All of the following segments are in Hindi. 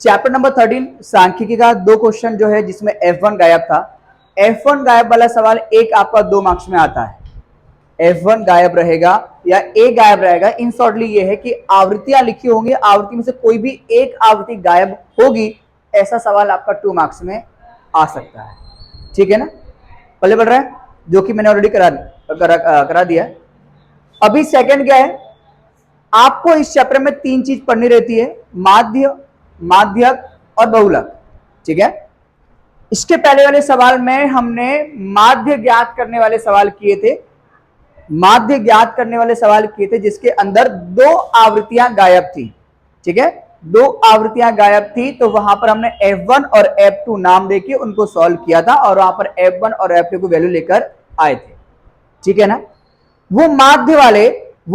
चैप्टर नंबर 13 सांख्यिकी का 2 क्वेश्चन जो है जिसमें F1 गायब था। F1 गायब वाला सवाल एक आपका 2 मार्क्स में आता है। F1 गायब रहेगा या A गायब रहेगा। इन शॉर्टली ये है कि आवृत्तियां लिखी होंगी, आवृत्ति में से कोई भी एक आवृत्ति गायब होगी, ऐसा सवाल आपका 2 मार्क्स में आ सकता है। ठीक है ना, पहले बढ़ रहा है, जो कि मैंने ऑलरेडी करा दिया है। अभी सेकंड क्या है, आपको इस चैप्टर में 3 चीज पढ़नी रहती है, माध्य, माध्यक और बहुलक। ठीक है, इसके पहले वाले सवाल में हमने माध्य ज्ञात करने वाले सवाल किए थे, माध्य ज्ञात करने वाले सवाल किए थे जिसके अंदर 2 आवृत्तियां गायब थी। ठीक है, 2 आवृत्तियां गायब थी, तो वहां पर हमने F1 और F2 नाम देके उनको सॉल्व किया था और वहां पर F1 और F2 को वैल्यू लेकर आए थे। ठीक है ना, वो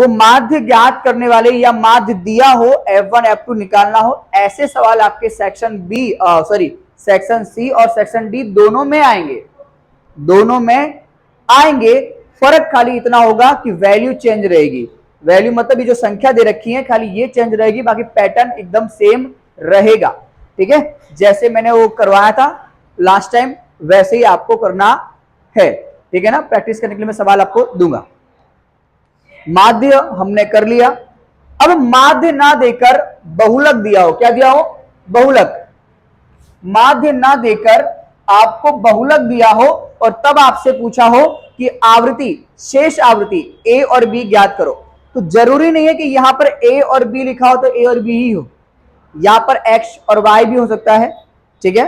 माध्य ज्ञात करने वाले या माध्य दिया हो, F1 F2 निकालना हो, ऐसे सवाल आपके सेक्शन सी और सेक्शन डी दोनों में आएंगे। फर्क खाली इतना होगा कि वैल्यू चेंज रहेगी। वैल्यू मतलब ये जो संख्या दे रखी है खाली ये चेंज रहेगी, बाकी पैटर्न एकदम सेम रहेगा। ठीक है, जैसे मैंने वो करवाया था लास्ट टाइम वैसे ही आपको करना है। ठीक है ना, प्रैक्टिस करने के लिए मैं सवाल आपको दूंगा। माध्य हमने कर लिया। अब माध्य ना देकर बहुलक दिया हो, क्या दिया हो, बहुलक। माध्य ना देकर आपको बहुलक दिया हो और तब आपसे पूछा हो कि आवृत्ति, शेष आवृत्ति ए और बी ज्ञात करो, तो जरूरी नहीं है कि यहां पर ए और बी लिखा हो तो ए और बी ही हो, यहां पर एक्स और वाई भी हो सकता है। ठीक है,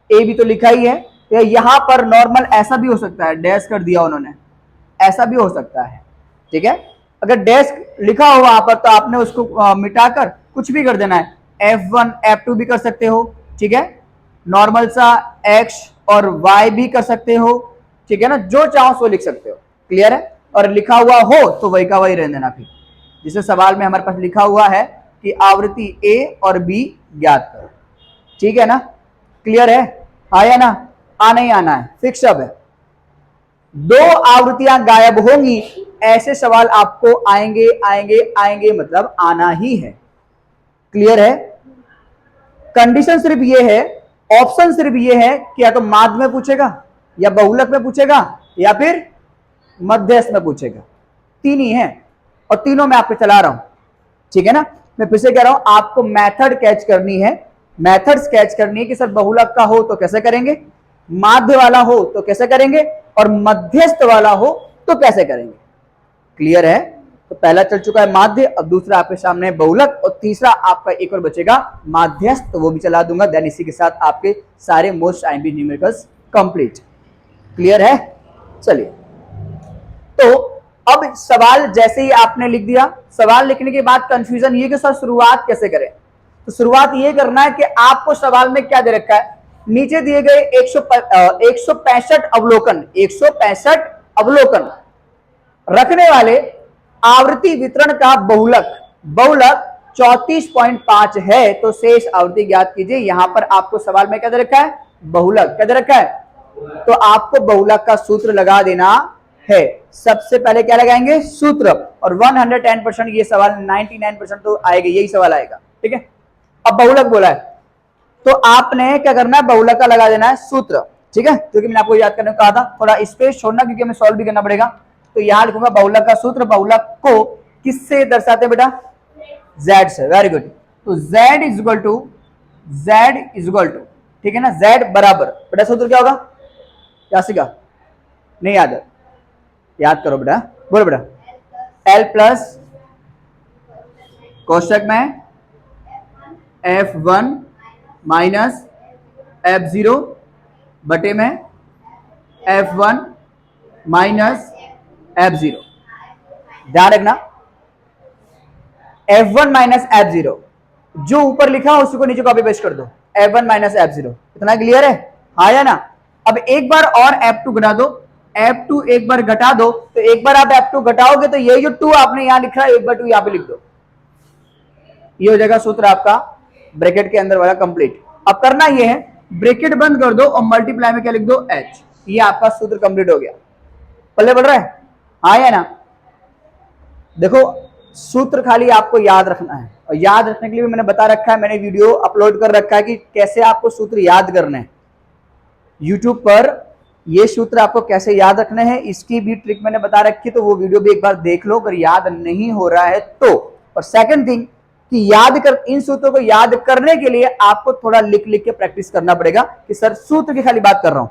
ए भी तो लिखा ही है, तो यहां पर नॉर्मल ऐसा भी हो सकता है, डैश कर दिया उन्होंने, ऐसा भी हो सकता है। ठीक है, अगर डैश लिखा हो वहां पर तो आपने उसको मिटाकर कुछ भी कर देना है, F1 F2 भी कर सकते हो। ठीक है, नॉर्मल सा x और y भी कर सकते हो। ठीक है ना, जो चाहो सो लिख सकते हो। क्लियर है, और लिखा हुआ हो तो वही का वही रहने देना। फिर जिसे सवाल में हमारे पास लिखा हुआ है कि आवृत्ति a और b ज्ञात करो। ठीक है ना, क्लियर है, आया ना, आना ही आना है, फिक्स अब है। 2 आवृत्तियां गायब होंगी, ऐसे सवाल आपको आएंगे मतलब आना ही है। क्लियर है, कंडीशन सिर्फ ये है, ऑप्शन सिर्फ ये है कि या तो माध्य में पूछेगा या बहुलक में पूछेगा या फिर मध्यस्थ में पूछेगा, 3 ही है और तीनों में आपको चला रहा हूं। ठीक है ना, मैं फिर से कह रहा हूं, आपको मेथड कैच करनी है, मेथड्स कैच करनी है कि सर बहुलक का हो तो कैसे करेंगे, माध्य वाला हो तो कैसे करेंगे और मध्यस्थ वाला हो तो कैसे करेंगे। क्लियर है, तो पहला चल चुका है माध्य, अब दूसरा आपके सामने बहुलक और तीसरा आपका एक और बचेगा माध्यस्थ, तो वो भी चला दूंगा। देन इसी के साथ आपके सारे most IMP numericals complete. Clear है, चलिए, तो अब सवाल जैसे ही आपने लिख दिया, सवाल लिखने के बाद कंफ्यूजन ये कि सर शुरुआत कैसे करें, तो शुरुआत ये करना है कि आपको सवाल में क्या दे रखा है, नीचे दिए गए 165 अवलोकन, 165 अवलोकन रखने वाले आवृत्ति वितरण का बहुलक 34.5 है, तो शेष आवृत्ति ज्ञात कीजिए। यहां पर आपको सवाल में क्या दे रखा है, बहुलक, क्या दे रखा है, तो आपको बहुलक का सूत्र लगा देना है। सबसे पहले क्या लगाएंगे, सूत्र, और 110% ये सवाल 99% तो आएगा, यही सवाल आएगा। ठीक है, अब बहुलक बोला है तो आपने क्या करना है, बहुलक का लगा देना है सूत्र। ठीक है, क्योंकि मैंने आपको याद करने को कहा था, थोड़ा स्पेस छोड़ना क्योंकि हमें सॉल्व भी करना पड़ेगा। तो यहां लिखूंगा बहुलक का सूत्र, बहुलक को किससे दर्शाते बेटा, z से। वेरी गुड, तो z इज इक्वल टू, ठीक है ना, z बराबर, बेटा सूत्र क्या होगा, क्या सीखा, नहीं याद है, याद करो बेटा, बोलो बेटा, L प्लस कोष्टक में F1 माइनस F0 बटे में F1 माइनस F0। ध्यान रखना, F1 माइनस F0, जो ऊपर लिखा हो उसी को नीचे कॉपी पेस्ट कर दो, F1 माइनस F0। इतना क्लियर है, हाँ या ना। अब एक बार और F2 घटा दो, F2 एक बार घटा दो, तो एक बार आप F2 घटाओगे तो ये जो 2 आपने यहां लिखा है, एक बार 2 यहां पे लिख दो, ये हो जाएगा सूत्र आपका ब्रैकेट के अंदर वाला कंप्लीट। अब करना ये है, ब्रैकेट बंद कर दो और मल्टीप्लाई में क्या लिख दो, h, ये आपका सूत्र कंप्लीट हो गया। पल्ले बढ़ रहा है, हाँ या ना। देखो सूत्र खाली आपको याद रखना है, और याद रखने के लिए भी मैंने बता रखा है, मैंने वीडियो अपलोड कर रखा है कि कैसे आपको सूत्र याद करने हैं यूट्यूब पर। ये सूत्र आपको कैसे याद रखने हैं इसकी भी ट्रिक मैंने बता रखी है, तो वो वीडियो भी एक बार देख लो अगर याद नहीं हो रहा है तो। और सेकंड थिंग कि इन सूत्रों को याद करने के लिए आपको थोड़ा लिख लिख के प्रैक्टिस करना पड़ेगा कि सर सूत्र की खाली बात कर रहा हूं,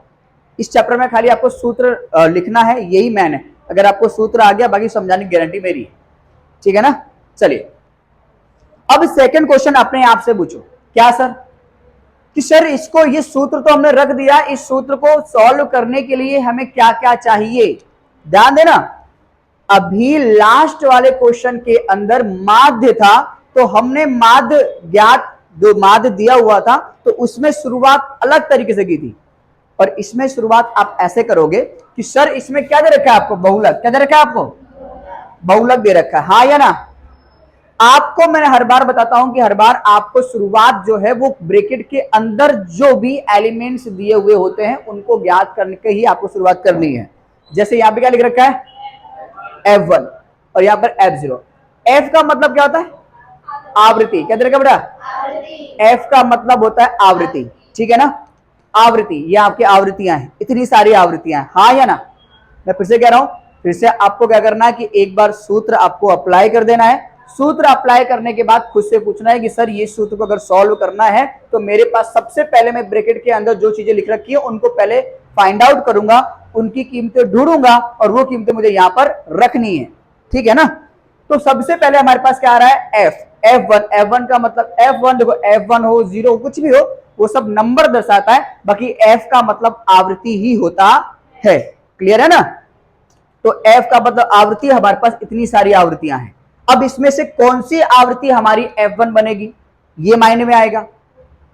इस चैप्टर में खाली आपको सूत्र लिखना है, यही मैन है। अगर आपको सूत्र आ गया बाकी समझाने की गारंटी मेरी है, ठीक है ना। चलिए अब सेकंड क्वेश्चन अपने आप से पूछो, क्या सर कि सर इसको, ये सूत्र तो हमने रख दिया, इस सूत्र को सॉल्व करने के लिए हमें क्या क्या चाहिए। ध्यान देना, अभी लास्ट वाले क्वेश्चन के अंदर माध्य था, तो हमने माध्य ज्ञात, जो माध्य दिया हुआ था तो उसमें शुरुआत अलग तरीके से की थी, और इसमें शुरुआत आप ऐसे करोगे कि सर इसमें क्या दे रखा है आपको, बहुलक। क्या दे रखा है आपको, बहुलक दे रखा है, हाँ या ना। आपको मैं हर बार बताता हूं कि हर बार आपको शुरुआत जो है वो ब्रैकेट के अंदर जो भी एलिमेंट्स दिए हुए होते हैं उनको ज्ञात करने के ही आपको शुरुआत करनी है। जैसे यहां पे क्या लिख रखा है, F1 और यहां पर F0। F का मतलब क्या होता है, आवृत्ति। क्या दे रखा बेटा, F का मतलब होता है आवृत्ति, ठीक है ना। आवृत्ति, ये आपकी आवृत्तियां हैं, इतनी सारी आवृत्तियां हैं, हाँ या ना। मैं फिर से कह रहा हूं, फिर से आपको क्या करना है कि एक बार सूत्र आपको अप्लाई कर देना है। सूत्र अप्लाई करने के बाद खुद से पूछना है कि सर ये सूत्र को अगर सॉल्व करना है तो मेरे पास सबसे पहले मैं ब्रैकेट के अंदर जो चीजें लिख रखी है उनको पहले फाइंड आउट करूंगा, उनकी कीमतें ढूंढूंगा और वो कीमतें मुझे यहां पर रखनी है, ठीक है ना। तो सबसे पहले हमारे पास क्या आ रहा है, F1 का मतलब F1, देखो F1 हो 0 हो कुछ भी हो वो सब नंबर दर्शाता है, बाकी F का मतलब आवृत्ति ही होता है, क्लियर है ना। तो F का मतलब आवृत्ति, हमारे पास इतनी सारी आवृत्तियां हैं। अब इसमें से कौन सी आवृत्ति हमारी F1 बनेगी ये मायने में आएगा,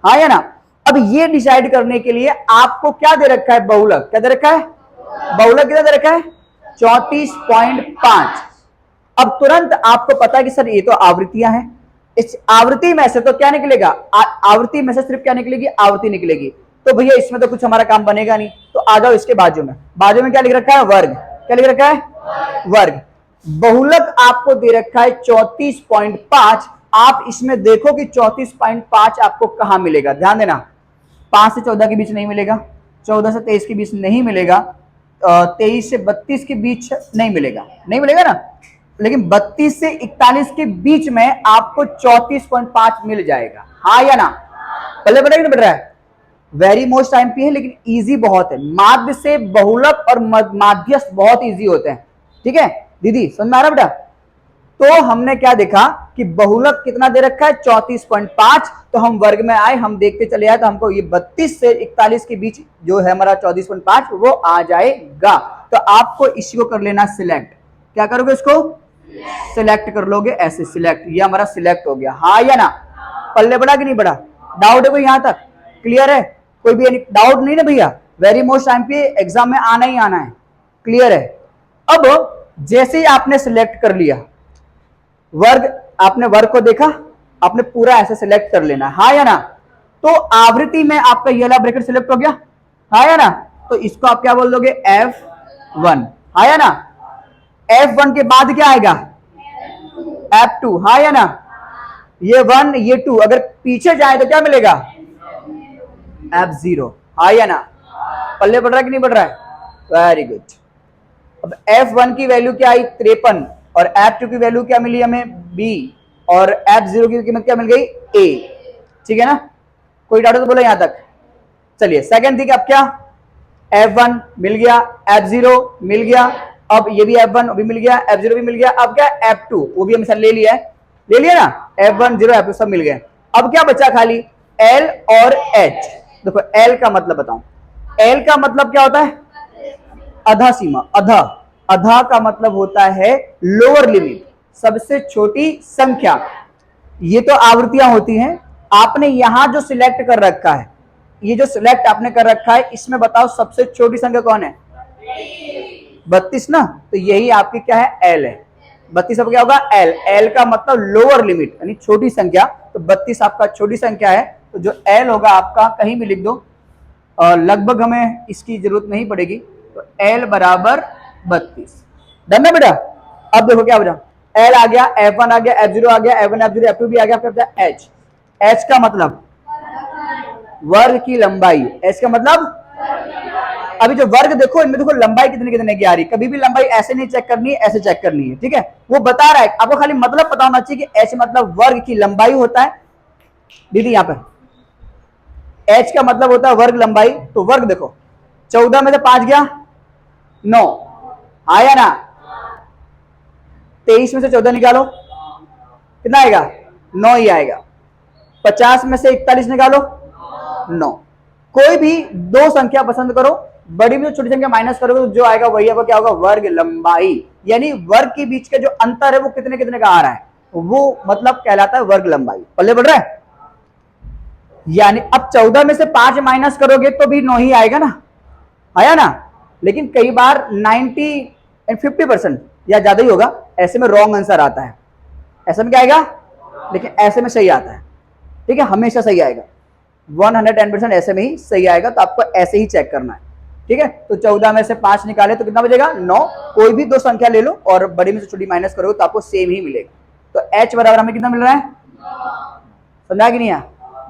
हाँ या ना। अब ये डिसाइड करने के लिए आपको क्या दे रखा है, बहुलक। क्या दे रखा है, बहुलक कितना दे रखा है, 34.5। अब तुरंत आपको पता है कि सर ये तो आवृत्तियां हैं, इस आवृत्ति में से तो क्या निकलेगा, आवृत्ति में से सिर्फ क्या निकलेगी, आवृत्ति निकलेगी। तो भैया इसमें तो कुछ हमारा काम बनेगा नहीं, तो आ जाओ इसके बाजू में क्या लिख रखा है, वर्ग। क्या लिख रखा है, वर्ग। बहुलक आपको दे रखा है 34.5। आप इसमें देखो कि 34.5 आपको कहां मिलेगा, ध्यान देना। 5 से 14 के बीच नहीं मिलेगा, 14 से 23 के बीच नहीं मिलेगा, 23 से 32 के बीच नहीं मिलेगा, नहीं मिलेगा ना। लेकिन 32 से 41 के बीच में आपको 34.5 मिल जाएगा, हाँ या ना। पहले पता नहीं बढ़ रहा है, वेरी मोस्ट आईएमपी है लेकिन इजी बहुत है। माध्य से बहुलक और माध्यस्थ बहुत इजी होते हैं, ठीक है दीदी, समझ में आ रहा बेटा। तो हमने क्या देखा कि बहुलक कितना दे रखा है, 34.5। तो हम वर्ग में आए, हम देखते चले आए, तो हमको ये 32 से 41 के बीच जो है हमारा 34.5 वो आ जाएगा। तो आपको इसी को कर लेना सिलेक्ट। क्या करोगे, इसको सिलेक्ट कर लोगे, ऐसे सिलेक्ट, ये हमारा सिलेक्ट हो गया, हाँ या ना। पल्ले बड़ा कि नहीं बड़ा, डाउट है कोई यहां तक, क्लियर है, कोई भी डाउट नहीं ना भैया। वेरी मोस्ट आईएमपी एग्जाम में आना ही आना है, क्लियर है। अब जैसे ही आपने सिलेक्ट कर लिया वर्ग, आपने वर्ग को देखा, आपने पूरा ऐसे सिलेक्ट कर लेना, हाँ या ना। तो आवृत्ति में आपका ये वाला ब्रैकेट सिलेक्ट हो गया, हाँ या ना। तो इसको आप क्या बोल दोगे, F1, हाँ या ना। F1 के बाद क्या आएगा, F2, हाँ या ना। ये 1 ये 2 अगर पीछे जाए तो क्या मिलेगा, F0, हाँ या ना। पल्ले बढ़ रहा है कि नहीं बढ़ रहा है, वेरी गुड। अब F1 की वैल्यू क्या आई, 53, और F2 की वैल्यू क्या मिली हमें, B, और F0 की कीमत क्या मिल गई, A, ठीक है ना। कोई डाउट तो बोलो यहां तक। चलिए सेकंड थिंग, अब क्या, F1 मिल गया, F0 मिल गया, अब ये भी F1 भी मिल गया, F0 भी मिल गया। अब क्या, F2 वो भी हमने ले लिया है, ले लिया ना, F1 0 F2 सब मिल गए। अब क्या बचा खाली, L और H। देखो L का मतलब बताऊं, L का मतलब क्या होता है, अधा सीमा, अधा का मतलब होता है लोअर लिमिट, सबसे छोटी संख्या। ये तो आवृत्तियां होती हैं, आपने यहां जो सिलेक्ट कर रखा है, ये जो सिलेक्ट आपने कर रखा है, इसमें बताओ सबसे छोटी संख्या कौन है, 32 ना। तो यही आपकी क्या है, L है। 32 अब क्या होगा, L का मतलब लोअर लिमिट यानी छोटी संख्या, तो 32 आपका छोटी संख्या है। तो जो L होगा आपका कहीं भी लिख दो, लगभग हमें इसकी जरूरत नहीं पड़ेगी। तो L बराबर 32, डन है बेटा। अब देखो क्या बचा, L आ गया, F1 आ गया, F0 आ गया, F1 F0 F2 भी आ गया, फिर H। H का मतलब वर्ग की लंबाई। H का मतलब अभी जो वर्ग देखो, इनमें देखो लंबाई कितने कितने की आ रही है। कभी भी लंबाई ऐसे नहीं चेक करनी है, ऐसे चेक करनी है, ठीक है। वो बता रहा है आपको, खाली मतलब पता होना चाहिए कि H मतलब वर्ग की लंबाई होता है। दीदी यहाँ पर H का मतलब होता है वर्ग लंबाई। तो वर्ग देखो, 14 में से 5 गया 9, आया ना। 23 में से 14 निकालो, कितना आएगा? 9 ही आएगा। 50 में से 41 निकालो, 9। कोई भी दो संख्या पसंद करो, बड़ी में छोटी संख्या माइनस करोगे तो जो आएगा वही आपका क्या होगा? वर्ग लंबाई। यानी वर्ग के बीच का जो अंतर है वो कितने कितने का आ रहा है, वो मतलब कहलाता है वर्ग लंबाई। पल्ले बढ़ रहा है? यानी अब 14 में से 5 माइनस करोगे तो भी 9 ही आएगा ना, आया ना। लेकिन कई बार 90 एंड 50% या ज्यादा ही होगा, ऐसे में रॉन्ग आंसर आता है। ऐसे में क्या आएगा? लेकिन ऐसे में सही आता है, ठीक है, हमेशा सही आएगा। 110% ऐसे में ही सही आएगा। तो आपको ऐसे ही चेक करना है, ठीक है। तो 14 में से 5 निकाले तो कितना बचेगा? 9। कोई भी दो संख्या ले लो और बड़ी में से छोटी माइनस करोगे तो आपको सेम ही मिलेगा। तो H बराबर हमें कितना मिल रहा है? समझा कि नहीं है?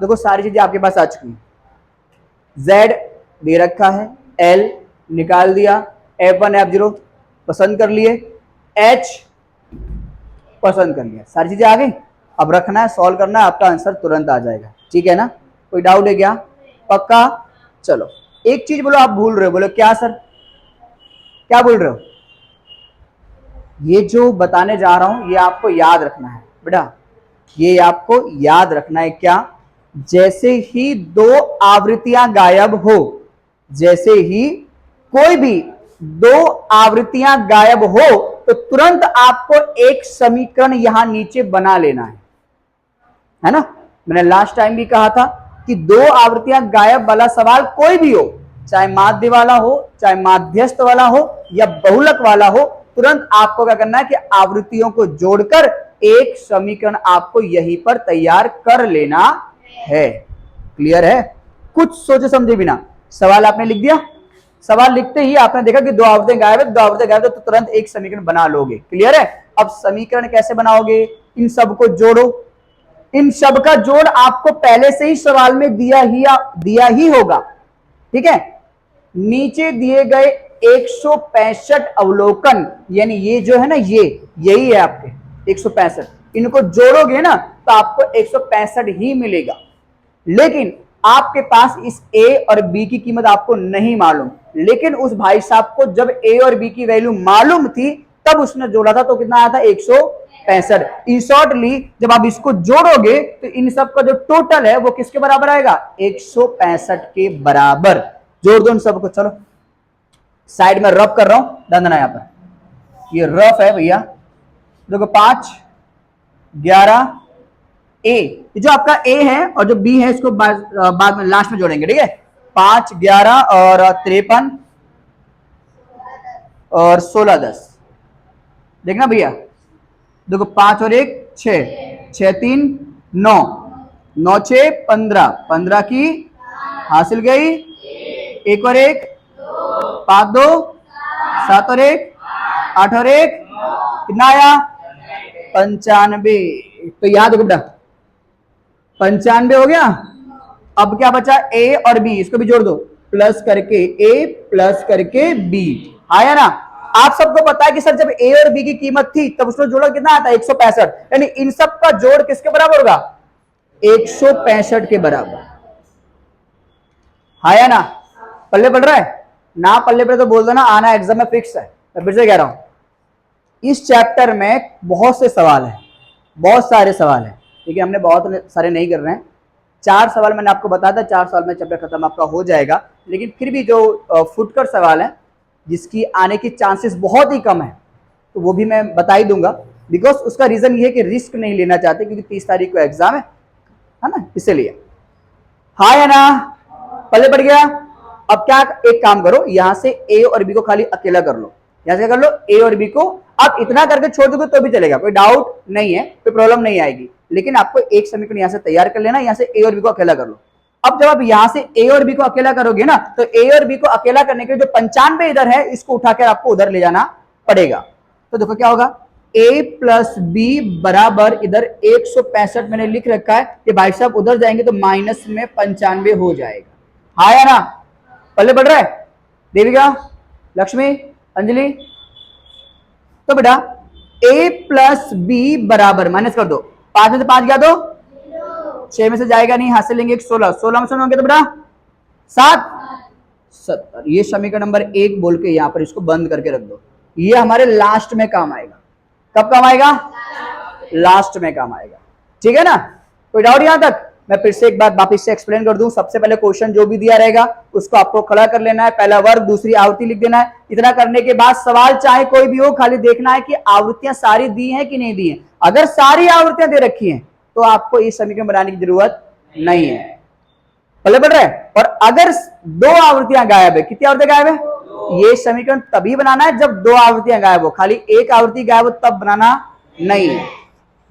देखो सारी चीजें आपके पास आ चुकी हैं। Z दे रखा है, L निकाल दिया, F1 F0 पसंद कर लिए, H पसंद कर लिया, सारी चीजें आ गई। अब रखना है, सॉल्व करना है, आपका आंसर तुरंत आ जाएगा, ठीक है ना। कोई डाउट है क्या? पक्का? चलो एक चीज बोलो, आप भूल रहे हो। बोलो क्या सर, क्या बोल रहे हो? ये जो बताने जा रहा हूं ये आपको याद रखना है बेटा, ये आपको याद रखना है। क्या? जैसे ही दो आवृत्तियां गायब हो, जैसे ही कोई भी दो आवृत्तियां गायब हो तो तुरंत आपको एक समीकरण यहां नीचे बना लेना है ना। मैंने लास्ट टाइम भी कहा था कि दो आवृत्तियां गायब वाला सवाल कोई भी हो, चाहे माध्य वाला हो, चाहे माध्यस्थ वाला हो या बहुलक वाला हो, तुरंत आपको क्या करना है कि आवृत्तियों को जोड़कर एक समीकरण आपको यहीं पर तैयार कर लेना है। क्लियर है? कुछ सोचे समझे बिना सवाल आपने लिख दिया। सवाल लिखते ही आपने देखा कि दो आवृत्तियां गायब है, दो आवृत्तियां गायब है, तो तुरंत एक समीकरण बना लोगे। क्लियर है? अब समीकरण कैसे बनाओगे? इन सबको जोड़ो। इन सब का जोड़ आपको पहले से ही सवाल में दिया ही होगा, ठीक है। नीचे दिए गए 165 अवलोकन, यानी ये जो है ना, ये यही है आपके 165। इनको जोड़ोगे ना तो आपको 165 ही मिलेगा। लेकिन आपके पास इस ए और बी की कीमत आपको नहीं मालूम, लेकिन उस भाई साहब को जब ए और बी की वैल्यू मालूम थी तब उसने जोड़ा था, तो कितना आया था? 165। इन शॉर्टली जब आप इसको जोड़ोगे तो इन सब का जो टोटल है वो किसके बराबर आएगा? 165 के बराबर। जोड़ दो इन सबको। चलो साइड में रफ कर रहा हूं, ध्यान देना। यहां पर ये रफ है भैया, देखो 5 11 ए, जो आपका ए है और जो बी है इसको बाद में लास्ट में जोड़ेंगे, ठीक है। 5 11 और 53 और 16 10। देखना भैया, देखो 5 और 1 6, 6 3 9, 9 6 15, 15 की हासिल गई, 1 और 1 5 2 7 और 1 8 और 1 कितना आया? 95। तो याद देखो बेटा, 95 हो गया। अब क्या बचा? ए और बी, इसको भी जोड़ दो, प्लस करके ए प्लस करके बी, आया ना। आप सबको पता है कि सर जब ए और बी की कीमत थी तब उसमें जोड़ा कितना आता है? 165। यानी इन सब का जोड़ किसके बराबर होगा? 165 के बराबर, आया ना। पल्ले पड़ रहा है ना? पल्ले पड़े तो बोल दो ना, आना एग्जाम में फिक्स है। मैं फिर से कह रहा हूं, इस चैप्टर में बहुत से सवाल है, बहुत सारे सवाल है, ठीक है। हमने बहुत सारे नहीं कर रहे हैं, 4 सवाल मैंने आपको बताया था, 4 सवाल में चैप्टर खत्म आपका हो जाएगा। लेकिन फिर भी जो फुटकर सवाल है जिसकी आने की चांसेस बहुत ही कम है, तो वो भी मैं बता ही दूंगा। बिकॉज उसका रीजन ये है कि रिस्क नहीं लेना चाहते, क्योंकि 30 तारीख को एग्जाम है ना, इसलिए। हाँ या ना? पल्ले पड़ गया। अब क्या, एक काम करो, यहां से ए और बी को खाली अकेला कर लो। यहां से कर लो ए और बी को। आप इतना करके छोड़ दोगे तो भी चलेगा, कोई डाउट नहीं है, कोई प्रॉब्लम नहीं आएगी। लेकिन आपको एक समीकरण यहां से तैयार कर लेना, यहां से ए और बी को अकेला कर लो। अब जब आप यहां से ए और बी को अकेला करोगे ना, तो ए और बी को अकेला करने के लिए जो 95 इधर है, इसको उठाकर आपको उधर ले जाना पड़ेगा। तो देखो क्या होगा, a प्लस बी बराबर इधर 165 मैंने लिख रखा है कि भाई साहब उधर जाएंगे तो माइनस में 95 हो जाएगा। हाँ या ना? पल्ले बढ़ रहा है देविका, लक्ष्मी, अंजलि? तो बेटा a प्लस बी बराबर माइनस कर दो, 5 में से 5 गया तो 6 में से जाएगा नहीं, हाथ से लेंगे 16, 16 में से होंगे तो बेटा 7, 70। ये समीकरण नंबर 1 बोल के यहां पर इसको बंद करके रख दो। ये हमारे लास्ट में काम आएगा। कब काम आएगा? लास्ट में काम आएगा। ठीक है ना? कोई डाउट यहां तक? मैं फिर से एक बार वापिस से एक्सप्लेन कर दूं। सबसे पहले क्वेश्चन जो भी दिया रहेगा उसको आपको खड़ा कर लेना है, पहला वर्ग दूसरी आवृत्ति लिख देना है। इतना करने के बाद सवाल चाहे कोई भी हो, खाली देखना है कि आवृत्तियां सारी दी हैं कि नहीं दी हैं। अगर सारी आवृत्तियां दे रखी हैं तो आपको इस समीकरण बनाने की जरूरत नहीं है। पहले बढ़ रहा है। और अगर 2 आवृत्तियां गायब है, कितनी आवृत्तियां गायब है? ये समीकरण तभी बनाना है जब 2 आवृत्तियां गायब हो। खाली एक आवृत्ति गायब हो तब बनाना नहीं है।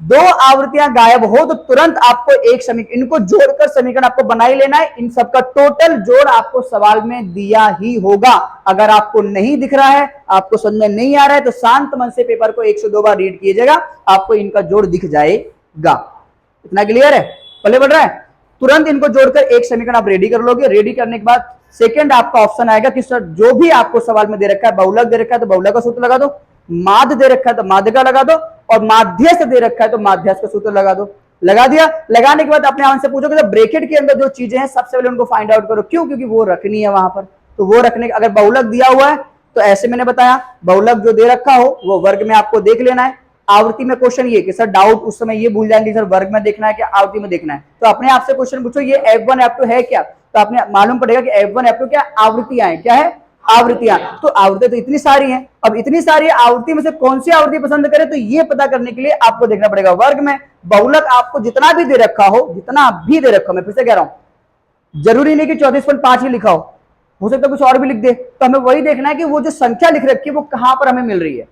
2 आवृत्तियां गायब हो तो तुरंत आपको एक समीकरण, इनको जोड़कर समीकरण आपको बना ही लेना है। इन सबका टोटल जोड़ आपको सवाल में दिया ही होगा। अगर आपको नहीं दिख रहा है, आपको समझ में नहीं आ रहा है, तो शांत मन से पेपर को 102 बार रीड कीजिएगा, आपको इनका जोड़ दिख जाएगा। इतना क्लियर है? पहले बढ़ रहा है। तुरंत इनको जोड़कर एक समीकरण आप रेडी कर लोगे। रेडी करने के बाद सेकंड आपका ऑप्शन आएगा कि सर जो भी आपको सवाल में दे रखा है, बहुलक दे रखा है तो बहुलक का सूत्र लगा दो, माध्य दे रखा है तो माध्य का लगा दो, और माध्यस्थ दे रखा है तो माध्यस्थ का सूत्र लगा दो। लगा दिया। लगाने के बाद अपने आप से पूछोगे ब्रैकेट के अंदर जो चीजें हैं सबसे पहले उनको फाइंड आउट करो। क्यों? क्योंकि वो रखनी है वहां पर। तो वो रखने, अगर बहुलक दिया हुआ है तो ऐसे मैंने बताया, बहुलक जो दे रखा हो वो वर्ग में आपको देख लेना है। आवृत्ति में क्वेश्चन ये कि सर डाउट उस समय ये भूल जाएंगे सर वर्ग में देखना है कि आवृत्ति में देखना है, तो अपने आप से क्वेश्चन पूछो ये F1 F2 है क्या? तो आपने मालूम पड़ेगा कि F1 F2 क्या आवृत्तियां हैं। क्या है? आवृत्तियां। तो आवृत्ति तो इतनी सारी हैं। अब इतनी सारी आवृत्ति में से कौन सी आवृत्ति पसंद करें, तो ये पता करने के लिए आपको देखना पड़ेगा वर्ग में। बहुलक आपको जितना भी दे रखा हो, जितना भी दे रखा हो, मैं फिर से कह रहा हूं, जरूरी नहीं कि 34.5 ही लिखा हो सकता है कुछ और भी लिख दे। तो हमें वही देखना है कि वो जो संख्या लिख रखी है वो कहां पर हमें मिल रही है।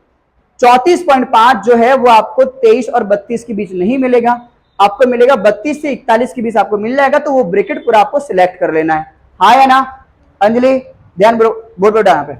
34.5 जो है वो आपको 23 और 32 के बीच नहीं मिलेगा, आपको मिलेगा 32 से 41 के बीच आपको मिल जाएगा। तो वो ब्रैकेट पूरा आपको सिलेक्ट कर लेना है। हाँ या ना? अंजलि ध्यान बोर्ड पर यहाँ पे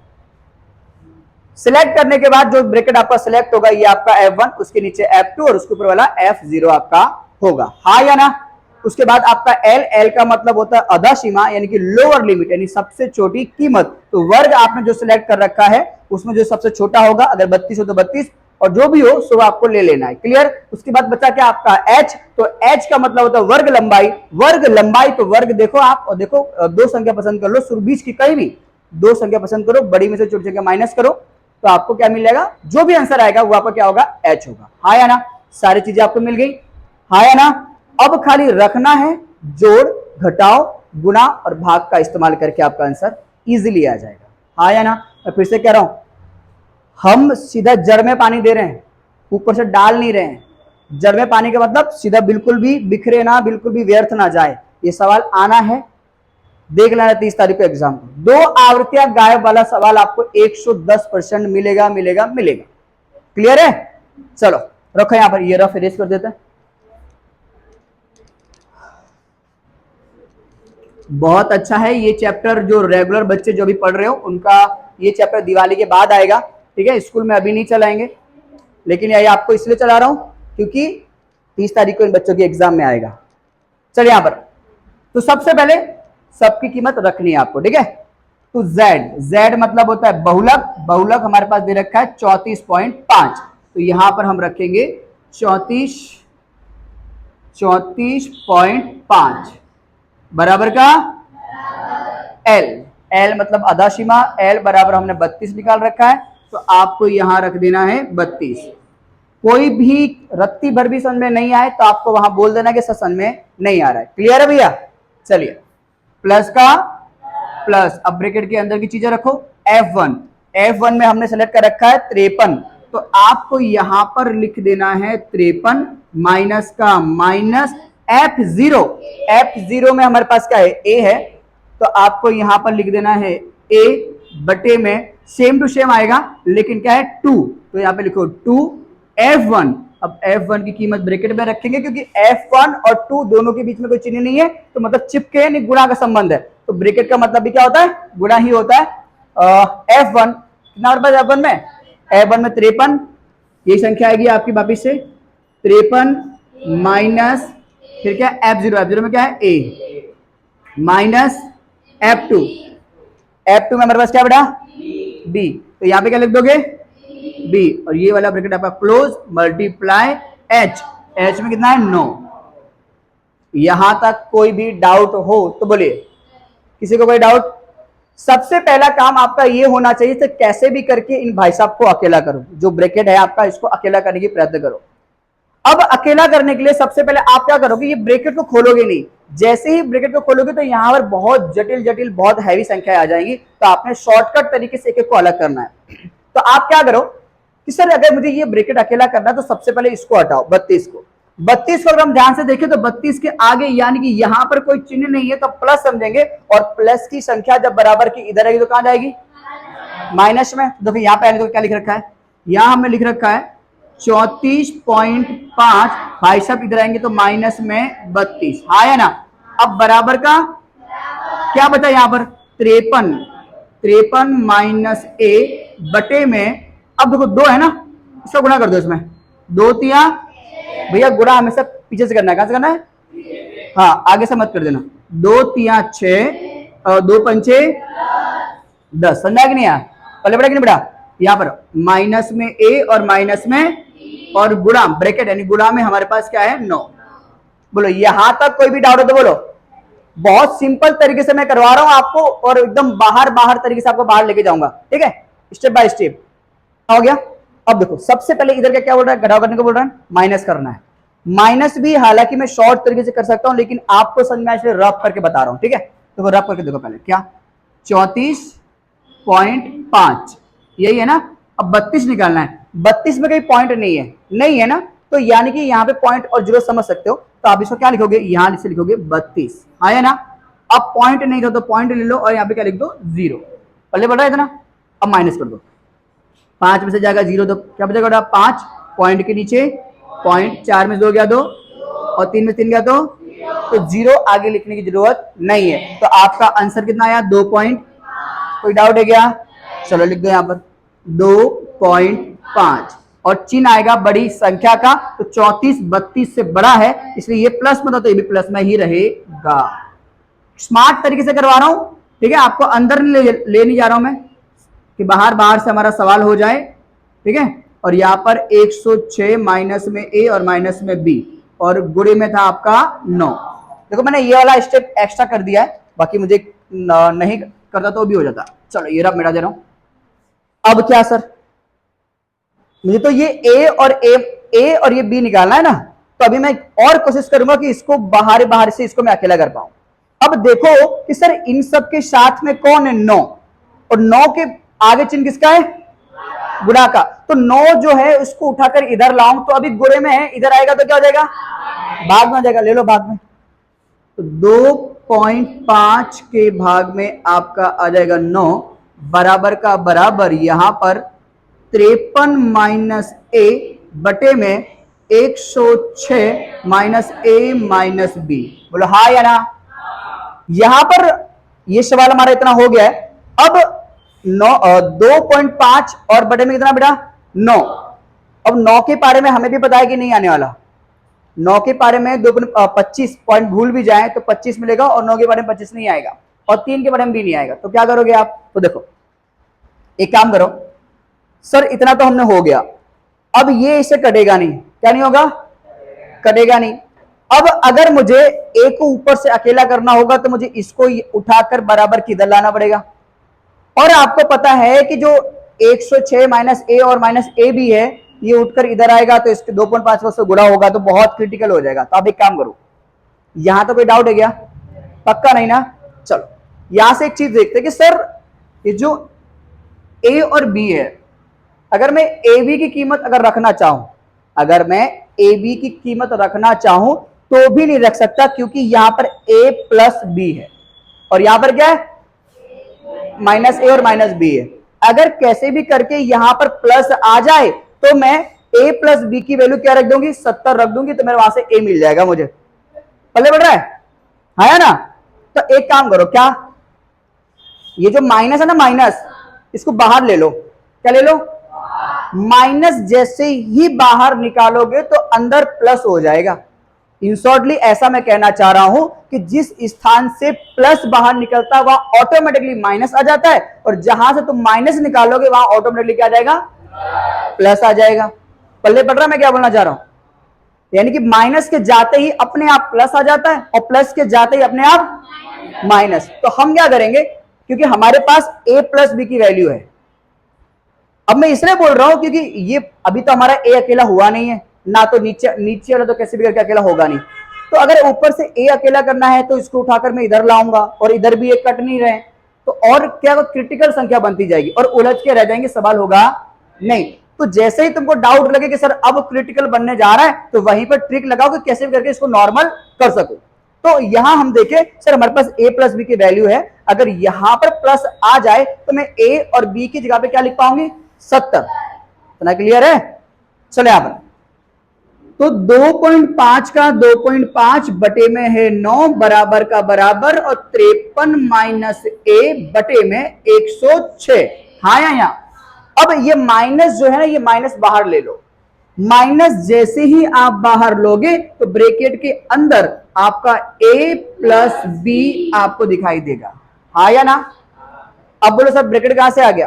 सिलेक्ट करने के बाद जो ब्रैकेट आपका सिलेक्ट होगा ये आपका F1, उसके नीचे F2 और उसके ऊपर वाला F0 आपका होगा। हाँ या ना? उसके बाद आपका L का मतलब होता है अधा सीमा, यानी कि लोअर लिमिट, यानी सबसे छोटी कीमत। तो वर्ग आपने जो सिलेक्ट कर रखा है उसमें जो सबसे छोटा होगा, अगर 32 हो तो 32, और जो भी हो सो आपको ले लेना है। क्लियर? उसके बाद बचा क्या आपका H। तो H का मतलब होता है वर्ग लंबाई। वर्ग लंबाई तो वर्ग देखो आप, और देखो 2 संख्या पसंद कर लो, बीच की कहीं भी 2 संख्या पसंद करो, बड़ी में से छोटी संख्या माइनस करो, तो आपको क्या मिल जाएगा? जो भी आंसर आएगा वो आपका क्या होगा? H होगा। हाँ या ना? सारी चीजें आपको मिल गई। हाँ या ना? अब खाली रखना है जोड़, घटाओ, गुणा और भाग का इस्तेमाल करके आपका आंसर इजीली आ जाएगा। हाँ या ना? मैं फिर से कह रहा हूं, हम सीधा जड़ में पानी दे रहे हैं, ऊपर से डाल नहीं रहे हैं। जड़ में पानी का मतलब सीधा बिल्कुल भी बिखरे ना, बिल्कुल भी व्यर्थ ना जाए। ये सवाल आना है, देख लेना 30 तारीख को एग्जाम को। 2 आवृत्तियां गायब वाला सवाल आपको 110% मिलेगा मिलेगा मिलेगा। क्लियर है? चलो रखो यहां पर, ये रफ इरेज कर देते हैं। बहुत अच्छा है ये चैप्टर, जो रेगुलर बच्चे जो भी पढ़ रहे हो उनका ये चैप्टर दिवाली के बाद आएगा। ठीक है? स्कूल में अभी नहीं चलाएंगे, लेकिन ये आपको इसलिए चला रहा हूं क्योंकि 30 तारीख को इन बच्चों के एग्जाम में आएगा। चलिए यहां पर, तो सबसे पहले सबकी कीमत रखनी है आपको। ठीक है? तो Z मतलब होता है बहुलक। बहुलक हमारे पास दे रखा है 34.5, तो यहां पर हम रखेंगे 34.5 बराबर का L मतलब आधा सीमा, L बराबर हमने 32 निकाल रखा है, तो आपको यहां रख देना है 32। कोई भी रत्ती भर भी समझ में नहीं आए तो आपको वहां बोल देना कि समझ में नहीं आ रहा है। क्लियर है भैया? चलिए, प्लस का प्लस, अब ब्रैकेट के अंदर की चीजें रखो। F1 में हमने सेलेक्ट कर रखा है 53, तो आपको यहां पर लिख देना है 53 माइनस का माइनस F0 में हमारे पास क्या है? A है, तो आपको यहां पर लिख देना है A बटे में सेम टू सेम आएगा, लेकिन क्या है 2, तो यहां पे लिखो 2 F1। अब F1 की कीमत ब्रैकेट में रखेंगे क्योंकि F1 और 2 दोनों के बीच में कोई चिन्ह नहीं है, तो मतलब चिपके नहीं, गुणा का संबंध है, तो ब्रैकेट का मतलब भी क्या होता है? गुणा ही होता है। F1 कितना हमारे पास F1 में? F1 में 53 यही संख्या आएगी आपकी वापिस से 53 माइनस फिर क्या F0, F0 में क्या है A माइनस F2, F2 में हमारे पास क्या बेटा B, तो यहाँ पे क्या लिख दोगे B, और ये वाला ब्रैकेट आपका क्लोज मल्टीप्लाई H, H में कितना है 9। यहां तक कोई भी डाउट हो तो बोलिए, किसी को कोई डाउट? सबसे पहला काम आपका ये होना चाहिए तो कैसे भी करके इन भाई साहब को अकेला करो, जो ब्रैकेट है आपका इसको अकेला करने की प्रयत्न करो। अब अकेला करने के लिए सबसे पहले आप क्या करोगे, ये ब्रैकेट को खोलोगे नहीं, जैसे ही ब्रैकेट को खोलोगे तो यहां पर बहुत जटिल जटिल बहुत हैवी संख्या आ जाएंगी, तो आपने शॉर्टकट तरीके से एक एक को अलग करना है। तो आप क्या करो कि सर अगर मुझे ये ब्रैकेट अकेला करना है तो सबसे पहले इसको हटाओ 32 को। 32 को अगर हम ध्यान से देखें तो 32 के आगे यानी कि यहां पर कोई चिन्ह नहीं है तो प्लस समझेंगे, और प्लस की संख्या जब बराबर की इधर आएगी तो कहां जाएगी माइनस में। देखो यहाँ पे तो क्या लिख रखा है, यहां हमने लिख रखा है 34.5, भाई साहब इधर आएंगे तो माइनस में 32, हाँ या ना। अब बराबर का क्या बचा यहाँ पर 53 माइनस A बटे में, अब देखो 2 है ना, इसका गुणा कर दो, इसमें 2 तिया, भैया गुणा हमेशा पीछे से करना है, कहां से करना है, हाँ आगे से मत कर देना, 2 तिया 6 और 2 पंचे 10, समझा कि नहीं यार, पहले बड़ा कि नहीं बड़ा, यहाँ पर माइनस में A और माइनस में और गुणा ब्रैकेट यानी गुणा में हमारे पास क्या है 9। बोलो यहां तक कोई भी डाउट हो तो बोलो, बहुत सिंपल तरीके से मैं करवा रहा हूं आपको और एकदम बाहर तरीके से आपको बाहर लेके जाऊंगा, ठीक है, स्टेप बाय स्टेप। हो गया। अब देखो सबसे पहले इधर का क्या बोल रहा है, घटाव करने को बोल रहा है, माइनस करना है। माइनस भी हालांकि मैं शॉर्ट तरीके से कर सकता हूं, लेकिन आपको समझ में इसलिए रफ करके बता रहा हूं, ठीक है। तो रफ करके देखो पहले क्या 34.5 यही है ना। अब 32 निकालना है, 32 में कहीं पॉइंट नहीं है ना, तो यानी कि यहाँ पे पॉइंट और जीरो समझ सकते हो, तो आप इसको क्या लिखोगे, यहां से लिखोगे 32, आया ना। अब पॉइंट नहीं था तो पॉइंट ले लो और यहाँ पे क्या लिख दो 0, पहले बढ़ रहा है इतना, अब माइनस कर दो, 5 में से जाएगा 0 तो क्या बचेगा 5, पॉइंट के नीचे पॉइंट, 4 में 2 गया 2 और 3 में 3 गया तो 0 आगे लिखने की जरूरत नहीं है। तो आपका आंसर कितना आया 2 पॉइंट। कोई डाउट है क्या? चलो लिख दो यहाँ पर 2.5 और चिन्ह आएगा बड़ी संख्या का, तो 34 32 से बड़ा है इसलिए ये प्लस में था तो ये भी प्लस में ही रहेगा। स्मार्ट तरीके से करवा रहा हूं, ठीक है, आपको अंदर ले नहीं जा रहा हूं मैं कि बाहर से हमारा सवाल हो जाए, ठीक है। और यहाँ पर 106 माइनस में A और माइनस में B और गुणे में था आपका 9। देखो मैंने ये वाला स्टेप एक्स्ट्रा कर दिया है, बाकी मुझे नहीं करता तो भी हो जाता। चलो ये रब मिटा दे रहा हूं। अब क्या सर, मुझे तो ये A और ये B निकालना है ना, तो अभी मैं और कोशिश करूंगा कि इसको बाहर से इसको मैं अकेला कर पाऊं। अब देखो कि सर इन सब के साथ में कौन है 9, और 9 के आगे चिन्ह किसका है गुणा का, तो 9 जो है उसको उठाकर इधर लाऊं तो अभी गुणे में है, इधर आएगा तो क्या हो जाएगा भाग में आ जाएगा, ले लो भाग में, तो 2.5 के भाग में आपका आ जाएगा 9 बराबर का बराबर यहां पर 53 माइनस A बटे में 106 माइनस A माइनस B। बोलो हाँ या ना। यहां पर ये सवाल हमारा इतना हो गया है। अब 2.5 और बटे में कितना बेटा 9। अब 9 के पारे में हमें भी पता है कि नहीं आने वाला, 9 के पारे में 25 पॉइंट भूल भी जाए तो 25 मिलेगा और 9 के बारे में 25 नहीं आएगा और 3 के बारे में भी नहीं आएगा, तो क्या करोगे आप, तो देखो एक काम करो सर इतना तो हमने हो गया, अब ये इसे कटेगा नहीं, क्या नहीं होगा कटेगा नहीं। अब अगर मुझे A को ऊपर से अकेला करना होगा तो मुझे इसको उठाकर बराबर किधर लाना पड़ेगा, और आपको पता है कि जो 106 माइनस A और माइनस A भी है ये उठकर इधर आएगा तो इसके 2.5 से गुणा होगा तो बहुत क्रिटिकल हो जाएगा। तो आप एक काम करो, यहां तो कोई डाउट है क्या, पक्का नहीं ना। चलो यहां से एक चीज देखते हैं कि सर ये जो A और B है, अगर मैं AB की कीमत अगर रखना चाहूं, अगर मैं AB की कीमत रखना चाहूं तो भी नहीं रख सकता, क्योंकि यहां पर A प्लस B है और यहां पर क्या है माइनस A और माइनस B है। अगर कैसे भी करके यहां पर प्लस आ जाए तो मैं A प्लस B की वैल्यू क्या रख दूंगी 70 रख दूंगी, तो मेरे वहां से A मिल जाएगा मुझे, पल्ले बढ़ रहा है ना। तो एक काम करो, क्या ये जो माइनस है ना माइनस, इसको बाहर ले लो, क्या ले लो माइनस जैसे ही बाहर निकालोगे तो अंदर प्लस हो जाएगा। इन शॉर्टली ऐसा मैं कहना चाह रहा हूं कि जिस स्थान से प्लस बाहर निकलता है वहां ऑटोमेटिकली माइनस आ जाता है, और जहां से तुम माइनस निकालोगे वहां ऑटोमेटिकली क्या आ जाएगा, प्लस आ जाएगा। पल्ले पड़ रहा मैं क्या बोलना चाह रहा हूं? यानी कि माइनस के जाते ही अपने आप प्लस आ जाता है और प्लस के जाते ही अपने आप माइनस। तो हम क्या करेंगे, क्योंकि हमारे पास a प्लस बी की वैल्यू है। अब मैं इसलिए बोल रहा हूं क्योंकि ये अभी तो हमारा a अकेला हुआ नहीं है ना, तो नीचे वाला तो कैसे भी करके अकेला होगा नहीं। तो अगर ऊपर से a अकेला करना है तो इसको उठाकर मैं इधर लाऊंगा और इधर भी एक कट नहीं रहे, तो और क्या क्रिटिकल संख्या बनती जाएगी और उलझ के रह जाएंगे, सवाल होगा नहीं। तो जैसे ही तुमको डाउट लगे कि सर अब क्रिटिकल बनने जा रहा है, तो वहीं पर ट्रिक लगाओ कि कैसे भी करके इसको नॉर्मल कर सको। तो यहां हम देखें सर हमारे पास a प्लस बी की वैल्यू है, अगर यहां पर प्लस आ जाए तो मैं a और b की जगह पे क्या लिख पाऊंगी, 70। इतना क्लियर है? चलो यहां पर तो 2.5 का 2.5 बटे में है 9 बराबर का बराबर, और 53 माइनस a बटे में 106। हाँ या अब ये माइनस जो है ना, ये माइनस बाहर ले लो। माइनस जैसे ही आप बाहर लोगे तो ब्रैकेट के अंदर आपका a प्लस बी आपको दिखाई देगा। हाँ या ना? अब बोलो सर ब्रैकेट कहां से आ गया?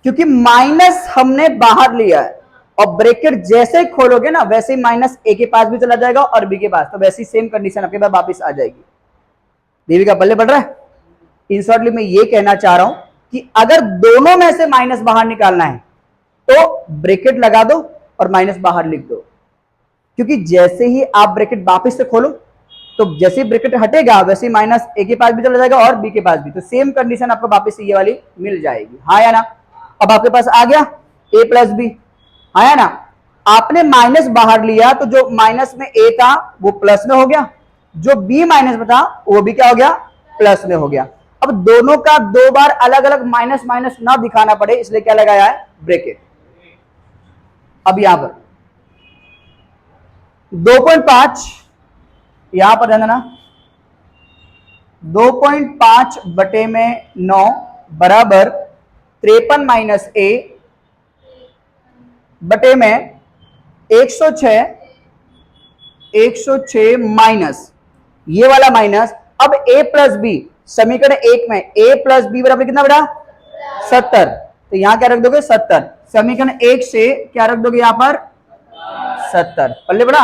क्योंकि माइनस हमने बाहर लिया है, और ब्रैकेट जैसे ही खोलोगे ना वैसे ही माइनस a के पास भी चला जाएगा और b के पास, तो वैसी सेम कंडीशन आपके पास वापस आ जाएगी। देवी का पल्ले पड़ रहा है? इन शॉर्टली मैं ये कहना चाह रहा हूं कि अगर दोनों में से माइनस बाहर निकालना है तो ब्रैकेट लगा दो और माइनस बाहर लिख दो, क्योंकि जैसे ही आप ब्रैकेट वापस से खोलो तो जैसे ही ब्रैकेट हटेगा वैसे ही माइनस a के पास भी चला जाएगा और b के पास भी, तो सेम कंडीशन आपको वापस से ये वाली मिल जाएगी। हाँ या ना? अब आपके पास आ गया a प्लस बी। हाँ या ना? आपने माइनस बाहर लिया तो जो माइनस में a था वो प्लस में हो गया, जो b माइनस में था वो भी क्या हो गया, प्लस में हो गया। अब दोनों का दो बार अलग अलग माइनस माइनस ना दिखाना पड़े इसलिए क्या लगाया है, ब्रैकेट। अब यहां पर 2.5 यहां पर रहना ना, 2.5 बटे में 9 बराबर 53 माइनस a बटे में 106 माइनस ये वाला माइनस। अब a प्लस बी समीकरण 1 में a प्लस बी बराबर कितना बेटा, 70। तो यहां क्या रख दोगे, 70। समीकरण 1 से क्या रख दोगे यहां पर, 70। पल्ले बड़ा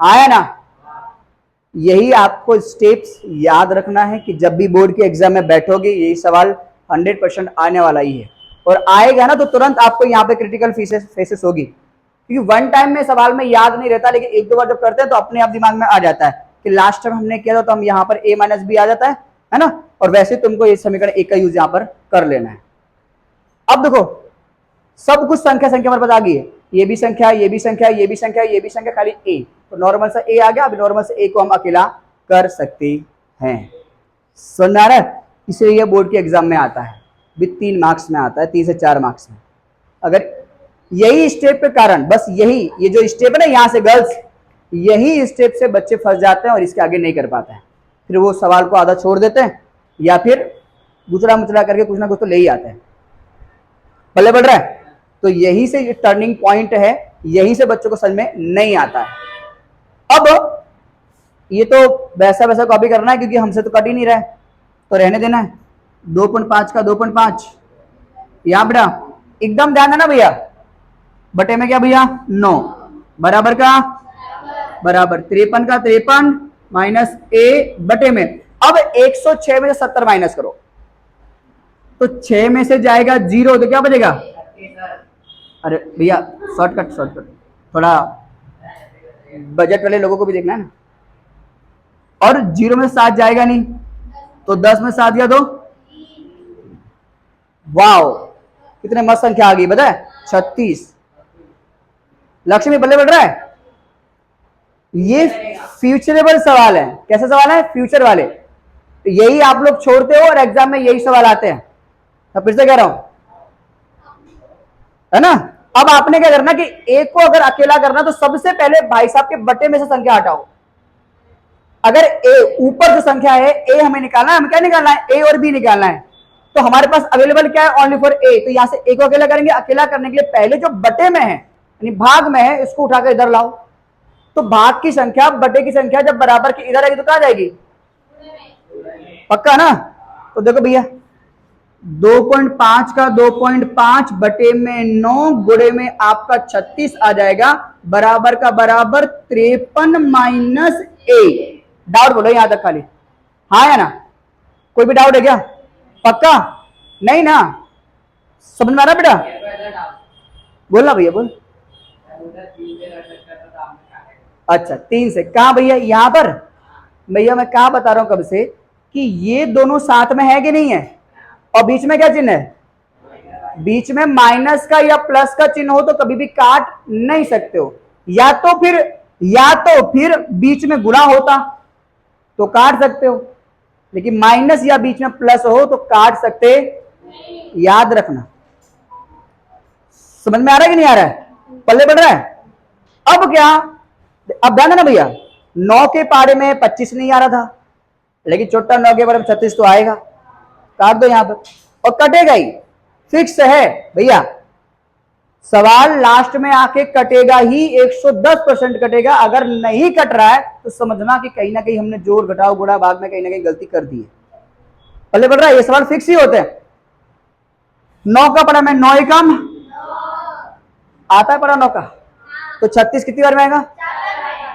आया ना? यही आपको स्टेप्स याद रखना है कि जब भी बोर्ड के एग्जाम में बैठोगे यही सवाल 100% आने वाला ही है, और आएगा ना तो तुरंत आपको यहाँ पे क्रिटिकल फेसेस होगी, क्योंकि वन टाइम में सवाल में याद नहीं रहता, लेकिन एक दो बार जब करते हैं तो अपने आप दिमाग में आ जाता है कि लास्ट टाइम हमने किया था तो हम यहाँ पर a माइनस बी आ जाता है ना, और वैसे तुमको ये समीकरण 1 का यूज यहाँ पर कर लेना है। अब देखो सब कुछ संख्या हमारे पास आ गई है, ये भी संख्या, ये भी संख्या, ये भी संख्या, ये भी संख्या, खाली a, तो नॉर्मल सा a आ गया। अब नॉर्मल से a को हम अकेला कर सकते हैं। समझ आ रहा है? इसलिए ये बोर्ड के एग्जाम में आता है, भी 3 मार्क्स में आता है, 3 से 4 मार्क्स में। अगर यही स्टेप के कारण, बस यही ये जो स्टेप है ना यहाँ से गर्ल्स, यही स्टेप से बच्चे फंस जाते हैं और इसके आगे नहीं कर पाते हैं, फिर वो सवाल को आधा छोड़ देते हैं या फिर गुचड़ा मुचड़ा करके कुछ ना कुछ तो ले ही आते हैं। पल्ले बढ़ रहा है? तो यही से ये टर्निंग पॉइंट है, यही से बच्चों को समझ में नहीं आता है। अब ये तो वैसा वैसा कॉपी करना है क्योंकि हमसे तो कट ही नहीं रहा है, तो रहने देना है। 2.5 का 2.5 यहां बेटा एकदम ध्यान देना भैया, बटे में क्या भैया 9 बराबर का बराबर 53 का 53 माइनस a बटे में। अब 106 में से 70 माइनस करो तो 6 में से जाएगा 0, तो क्या बचेगा, अरे भैया शॉर्टकट, थोड़ा बजट वाले लोगों को भी देखना है ना। और 0 में 7 जाएगा नहीं, तो 10 में 7 गया तो वाओ कितने मस्त संख्या आ गई बताए, 36। लक्ष्मी बल्ले बढ़ रहा है। ये फ्यूचरेबल सवाल है। कैसे सवाल है, फ्यूचर वाले। तो यही आप लोग छोड़ते हो और एग्जाम में यही सवाल आते हैं। मैं फिर से कह रहा हूं, है ना। अब आपने क्या करना कि ए को अगर अकेला करना तो सबसे पहले भाई साहब के बटे में से संख्या हटाओ। अगर ए ऊपर जो संख्या है ए हमें निकालना है, हमें क्या निकालना है, ए और बी निकालना है। तो हमारे पास अवेलेबल क्या है, ओनली फॉर ए। तो यहां से ए को अकेला करेंगे, अकेला करने के लिए पहले जो बटे में है यानी भाग में है इसको उठाकर इधर लाओ। तो भाग की संख्या बटे की संख्या जब बराबर की इधर आएगी तो कहां जाएगी, पक्का ना। तो देखो भैया 2.5 का 2.5 बटे में 9 गुणे में आपका 36 आ जाएगा, बराबर का बराबर 53 माइनस ए। डाउट बोलो यहां तक खाली, हाँ या ना, कोई भी डाउट है क्या, पक्का नहीं ना, समझ में आ रहा बेटा, बोलना भैया बोल। अच्छा 3 से कहा भैया, यहां पर भैया मैं कहा बता रहा हूं कब से कि ये दोनों साथ में है कि नहीं है, और बीच में क्या चिन्ह है, बीच में माइनस का या प्लस का चिन्ह हो तो कभी भी काट नहीं सकते हो, या तो फिर बीच में गुणा होता तो काट सकते हो, लेकिन माइनस या बीच में प्लस हो तो काट सकते, याद रखना। समझ में आ रहा है कि नहीं आ रहा है, पल्ले बढ़ रहा है। अब क्या, अब ध्यान देना भैया, 9 के पारे में 25 नहीं आ रहा था, लेकिन छोटा 9 के पारे में 36 तो आएगा, काट दो यहां पर और कटेगा ही, फिक्स है भैया। सवाल लास्ट में आके कटेगा ही, 110% कटेगा। अगर नहीं कट रहा है तो समझना कि कहीं ना कहीं हमने जोड़ घटाओ गुणा भाग में कहीं ना कहीं गलती कर दी है। पहले बढ़ रहा है, ये सवाल फिक्स ही होते हैं। 9 का पढ़ा मैं, 9 एकम आता है पढ़ा 9 का, तो 36 कितनी बार में आएगा,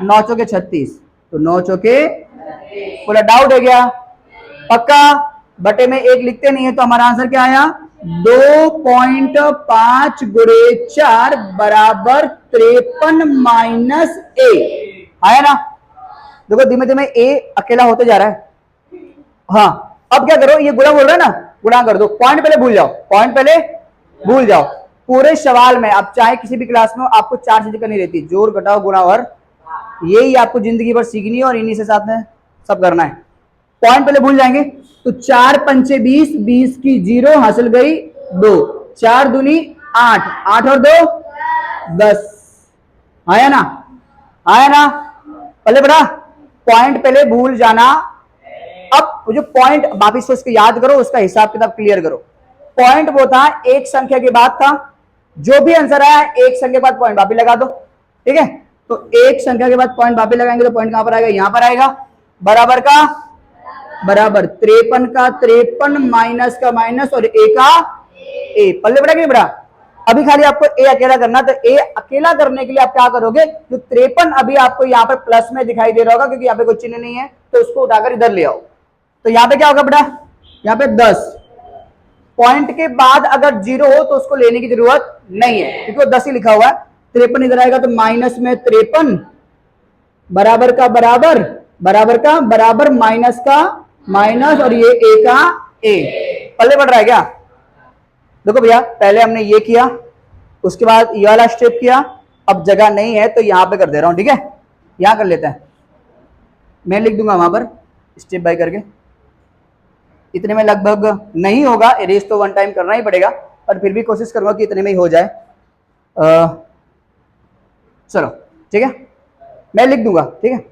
9 चौके 36, तो 9 चौके पूरा डाउट है गया, पक्का। बटे में 1 लिखते नहीं है तो हमारा आंसर क्या आया, 2.5 गुणे 4 बराबर 53 माइनस ए, आया ना। देखो धीमे धीमे ए अकेला होते जा रहा है। हाँ अब क्या करो, ये गुणा बोल रहा है ना, गुणा कर दो, पॉइंट पहले भूल जाओ, पॉइंट पहले भूल जाओ। पूरे सवाल में आप चाहे किसी भी क्लास में आपको 4 चीजें करनी रहती है, जोड़ घटाओ गुणा और, यही आपको जिंदगी भर सीखनी है और इन्हीं से साथ में सब करना है। पॉइंट पहले भूल जाएंगे तो 4 पंचे 20, 20 की 0 हासिल गई 2, 4 दूनी 8, 8 और 2 10, आया ना, आया ना, पहले बड़ा पॉइंट पहले भूल जाना। अब जो पॉइंट वापिस से उसको याद करो, उसका हिसाब किताब क्लियर करो। पॉइंट वो था एक संख्या के बाद था, जो भी आंसर आया एक संख्या के बाद पॉइंट वापिस लगा दो, ठीक है। तो एक संख्या के बाद पॉइंट वापिस लगाएंगे तो पॉइंट कहां पर आएगा, यहां पर आएगा, बराबर का बराबर 53 का 53 माइनस का माइनस और ए का ए, पल्ले बड़ा कि नहीं बड़ा। अभी खाली आपको ए अकेला करना, तो ए अकेला करने के लिए आप क्या करोगे, जो 53 अभी आपको यहाँ पर प्लस में दिखाई दे रहा होगा क्योंकि यहाँ पे कोई चिन्ह नहीं है, तो उसको उठाकर इधर ले आओ। तो यहाँ पे क्या होगा बेटा, यहाँ पे 10, पॉइंट के बाद अगर 0 हो तो उसको लेने की जरूरत नहीं है क्योंकि वो 10 ही लिखा हुआ है। 53 इधर आएगा तो माइनस में 53 बराबर का बराबर, बराबर का बराबर माइनस का माइनस और ये ए का ए, पल्ले बढ़ रहा है क्या। देखो भैया पहले हमने ये किया, उसके बाद ये वाला स्टेप किया, अब जगह नहीं है तो यहां पे कर दे रहा हूं, ठीक है, यहां कर लेते हैं, मैं लिख दूंगा वहां पर स्टेप बाय करके। इतने में लगभग नहीं होगा, इरेज तो 1 टाइम करना ही पड़ेगा, पर फिर भी कोशिश करूंगा कि इतने में ही हो जाए। चलो ठीक है, मैं लिख दूंगा, ठीक है।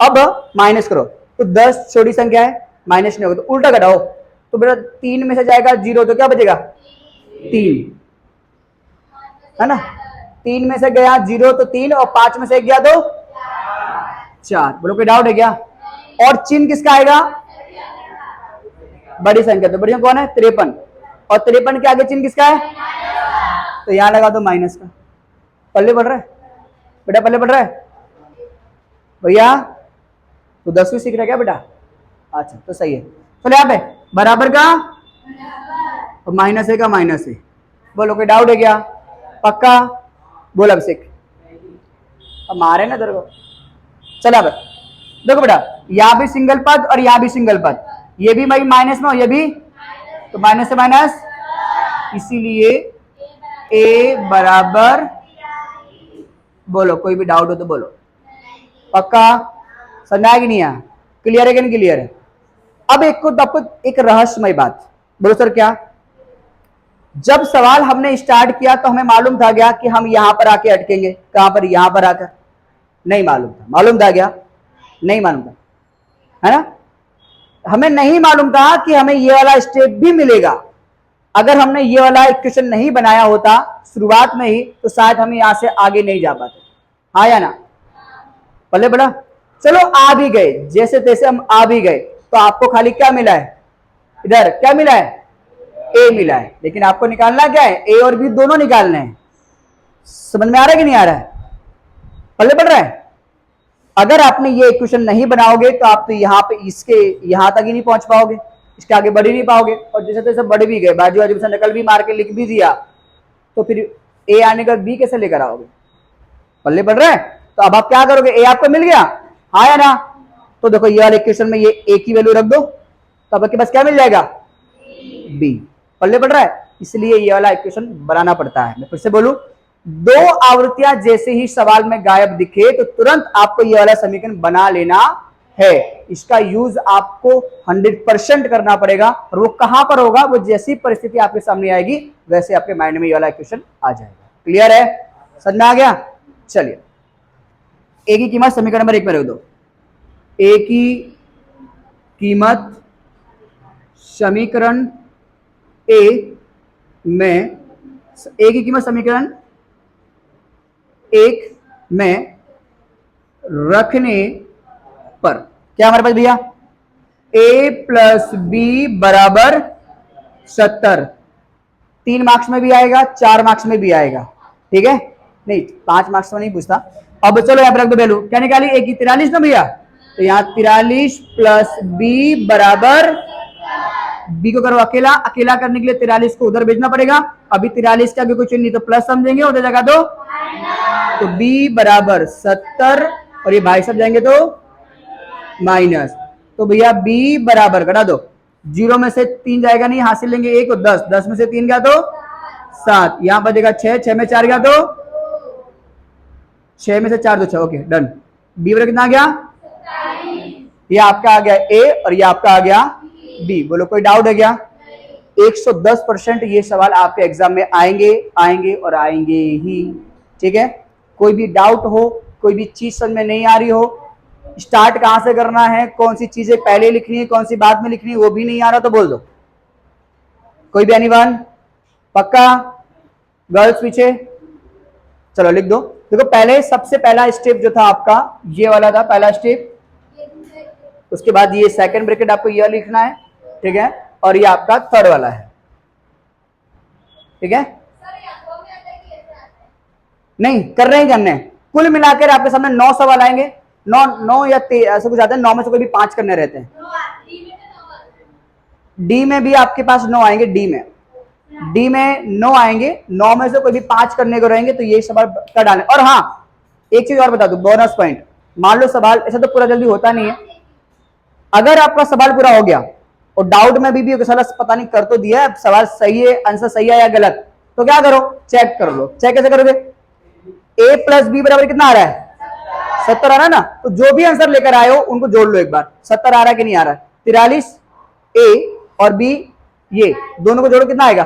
अब माइनस करो तो 10 छोटी संख्या है, माइनस नहीं होगा तो उल्टा घटाओ, तो बेटा 3 में से जाएगा 0 तो क्या बचेगा 3, है ना। 3 में से गया 0 तो 3 और 5 में से गया तो 4, बोलो कोई डाउट है क्या। और चिन्ह किसका आएगा, बड़ी संख्या, तो बड़ी संख्या कौन है 53, और 53 के आगे चिन्ह किसका है, तो यहां लगा दो माइनस का। पल्ले बढ़ रहा है बेटा, पल्ले बढ़ रहा है भैया, तो 10वीं सीख रहा है क्या बेटा, अच्छा तो सही है। चलो यहाँ पे बराबर का और माइनस ए का माइनस ए, बोलो कोई डाउट है क्या, पक्का बोल अभिषेक, अब मारे ना तेरे को। चलो अब देखो बेटा, यहाँ भी सिंगल पद और यहाँ भी सिंगल पद, ये भी भाई माइनस में और ये भी, तो माइनस से माइनस, इसीलिए ए बराबर, बोलो कोई भी डाउट हो तो बोलो, पक्का समझ आया कि नहीं आया, क्लियर है कि नहीं क्लियर है। अब एक रहस्यमय बात, बोलो सर क्या। जब सवाल हमने स्टार्ट किया तो हमें मालूम था गया कि हम यहां पर आके अटकेंगे, कहां पर, यहां पर आकर, नहीं मालूम था, मालूम था क्या, नहीं मालूम था, है ना। हमें नहीं मालूम था कि हमें ये वाला स्टेप भी मिलेगा, अगर हमने ये वाला इक्वेशन नहीं बनाया होता शुरुआत में ही तो शायद हम यहां से आगे नहीं जा पाते। हाँ या ना? पल्ले बड़ा, चलो आ भी गए, जैसे तैसे हम आ भी गए, तो आपको खाली क्या मिला है, इधर क्या मिला है, ए मिला है। लेकिन आपको निकालना क्या है, ए और बी दोनों निकालने हैं। समझ में आ रहा है कि नहीं आ रहा है? पल्ले पड़ रहा है? अगर आपने ये इक्वेशन नहीं बनाओगे तो आप तो यहाँ पे इसके यहां तक ही नहीं पहुंच पाओगे, इसके आगे बढ़ ही नहीं पाओगे। और जैसे तैसे बढ़ भी गए, बाजू बाजू से नकल भी मार के लिख भी दिया, तो फिर ए आने का बी कैसे लेकर आओगे? पल्ले पड़ रहा है? तो अब आप क्या करोगे, ए आपको मिल गया, हाँ या ना? तो देखो ये वाले इक्वेशन में ये ए की वैल्यू रख दो, तो आपके पास क्या मिल जाएगा, बी। पल्ले पड़ रहा है? इसलिए ये वाला इक्वेशन बनाना पड़ता है। मैं फिर से बोलूं, दो आवृत्तियां जैसे ही सवाल में गायब दिखे तो तुरंत आपको ये वाला समीकरण बना लेना है। इसका यूज आपको 100% करना पड़ेगा, और वो कहां पर होगा, वो जैसी परिस्थिति आपके सामने आएगी वैसे आपके माइंड में ये वाला इक्वेशन आ जाएगा। क्लियर है? समझ में आ गया? चलिए, ए की कीमत समीकरण नंबर 1 में रख दो। ए की कीमत समीकरण ए में, ए की कीमत समीकरण 1 में रखने पर क्या हमारे पास भैया, a प्लस बी बराबर 70। 3 मार्क्स में भी आएगा, 4 मार्क्स में भी आएगा, ठीक है? नहीं 5 मार्क्स में नहीं पूछता। अब चलो यहाँ पर रख दो वैल्यू, क्या निकाली, a की 43 ना भैया, तो यहाँ 43 प्लस बी बराबर, बी को करो अकेला, अकेला करने के लिए 43 को उधर भेजना पड़ेगा। अभी 43 के आगे कोई चिन्ह नहीं तो प्लस समझेंगे, उधर जगह दो, तो b बराबर 70 और ये भाई सब जाएंगे तो माइनस। तो भैया b बराबर घटा दो, 0 में से 3 जाएगा नहीं, हासिल लेंगे 1 और 10, 10 में से 3 गया तो 7, यहां बचेगा 6, 6 में 4 गया तो 6 में से 4 तो 6, ओके डन। b बराबर कितना आ गया, ये आपका आ गया a और ये आपका आ गया b। बोलो कोई डाउट है क्या? 110% ये सवाल आपके एग्जाम में आएंगे, आएंगे और आएंगे ही, ठीक है? कोई भी डाउट हो, कोई भी चीज समझ में नहीं आ रही हो, स्टार्ट कहां से करना है, कौन सी चीजें पहले लिखनी है, कौन सी बाद में लिखनी है, वो भी नहीं आ रहा तो बोल दो। कोई भी एनीवन? पक्का? गर्ल्स पीछे? चलो लिख दो। देखो पहले सबसे पहला स्टेप जो था आपका ये वाला था, पहला स्टेप। उसके बाद ये सेकंड ब्रैकेट आपको ये लिखना है, ठीक है? और ये आपका थर्ड वाला है, ठीक है? नहीं कर रहे ही करने, कुल मिलाकर आपके सामने 9 सवाल आएंगे, 9 या ऐसे कुछ आते हैं, 9 में से कोई भी 5 करने रहते हैं। डी में भी आपके पास 9 आएंगे, डी में 9 आएंगे, 9 में से कोई भी 5 करने को रहेंगे, तो ये सवाल कर डालें। और हाँ एक चीज और बता दूं, बोनस पॉइंट, मान लो सवाल ऐसा तो पूरा जल्दी होता नहीं है, अगर आपका सवाल पूरा हो गया और डाउट में भी साला पता नहीं कर तो दिया है, सवाल सही है, आंसर सही है या गलत, तो क्या करो, चेक कर लो। चेक कैसे करोगे, a प्लस बी बराबर कितना आ रहा है, 70 आ रहा है ना, तो जो भी आंसर लेकर आए हो उनको जोड़ लो एक बार, 70 आ रहा है कि नहीं आ रहा है, 43 a और b ये दोनों को जोड़ो, कितना आएगा,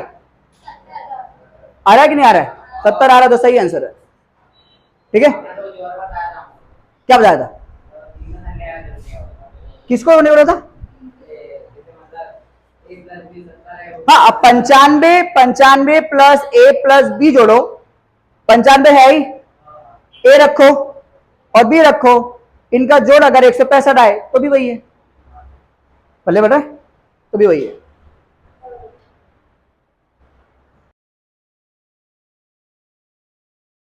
आ रहा है कि नहीं आ रहा है, 70 आ रहा है, तो सही आंसर है, ठीक है? क्या बताया था, किसको नहीं बोला था? हाँ अब 95 प्लस a प्लस बी जोड़ो, 95 है ही, a रखो और b रखो, इनका जोड़ अगर 165 आए तो भी वही है, पल्ले बता तो भी वही है।